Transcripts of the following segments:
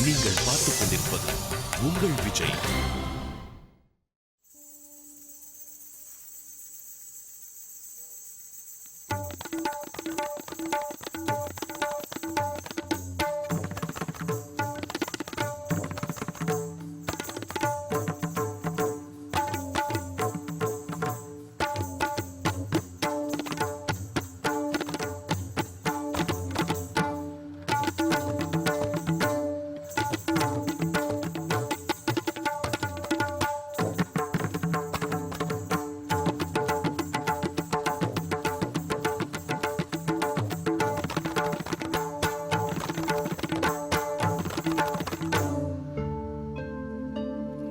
நீங்கள் பார்த்துக் கொண்டிருப்பது உங்கள் விஜய்.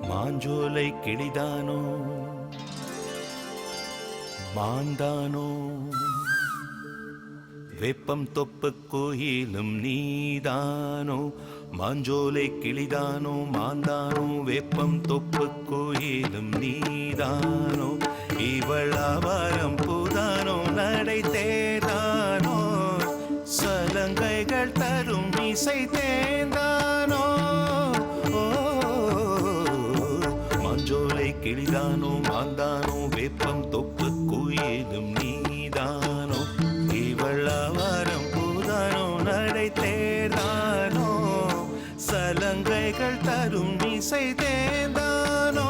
மாஞ்சோலை கிளிதானோ மாந்தானோ வெப்பம் தொப்பு கோயிலும் நீதானோ. மாஞ்சோலை கிளிதானோ மாந்தானோ வெப்பம் தொப்பு கோயிலும் நீதானோ. இவளாவாரம் பூதானோ நடை தேதானோ சலங்கைகள் தரும் இசை தேந்தானோ. மாஞ்சோலை கிளிதானோ மாந்தானோ வெப்பம் தொப்பு கோயிலும் நீதானோ. இவளாவாரம் பூதானோ நடை தேர்தானோ சலங்கைகள் தரும் இசை தேர்ந்தானோ.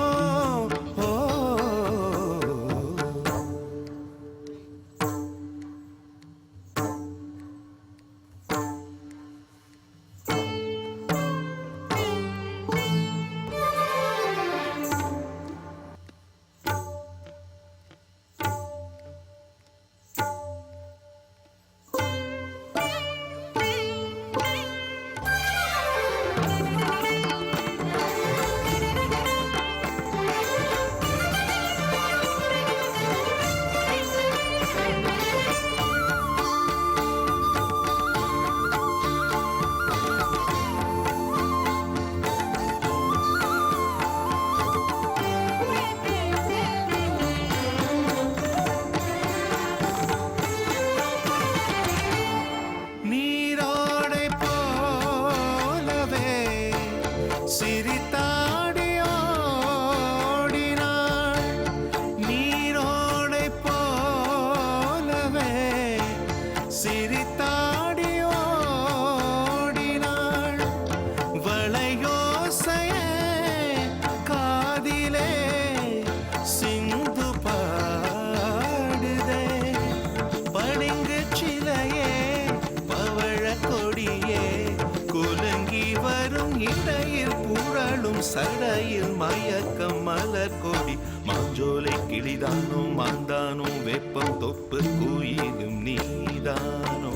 சடையில் மயக்கம் மலர் கொடி. மாஞ்சோலை கிளிதானோ மாந்தானோ வெப்பம் தொப்பு கோயிலும் நீதானோ.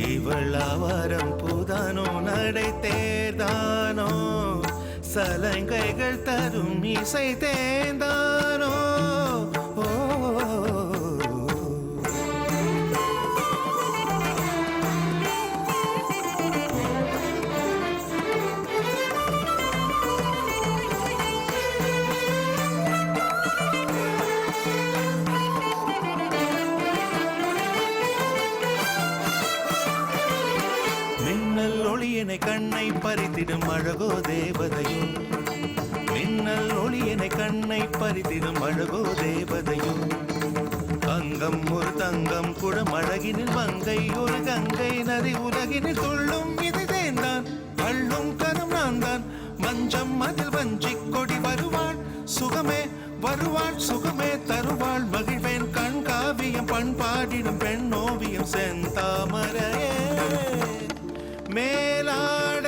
இவளாவாரம் பூதானோ நடை தேர்தானோ சலங்கைகள் தரும் இசை தேர்ந்தானோ. ஒளியனை கண்ணை பறித்திடும் அழகோ தேவதையோ. மின்னல் ஒளியனை கண்ணை பறித்திடும் அழகோ தேவதையோ. அங்கம் ஒரு தங்கம் குடம் அழகினில் மங்கை ஒரு கங்கை நதி உலகினில் துள்ளும் இது தேர்ந்தான் அள்ளும் கரும் நான் தான். மஞ்சம் அதில் வஞ்சி கொடி வருவாள் சுகமே வருவாள் சுகமே தருவாள் மகிழ்வேன் கண் காவியம் பண்பாடிடும் பெண் ஓவியம் செந்தாமரையே மேலாள்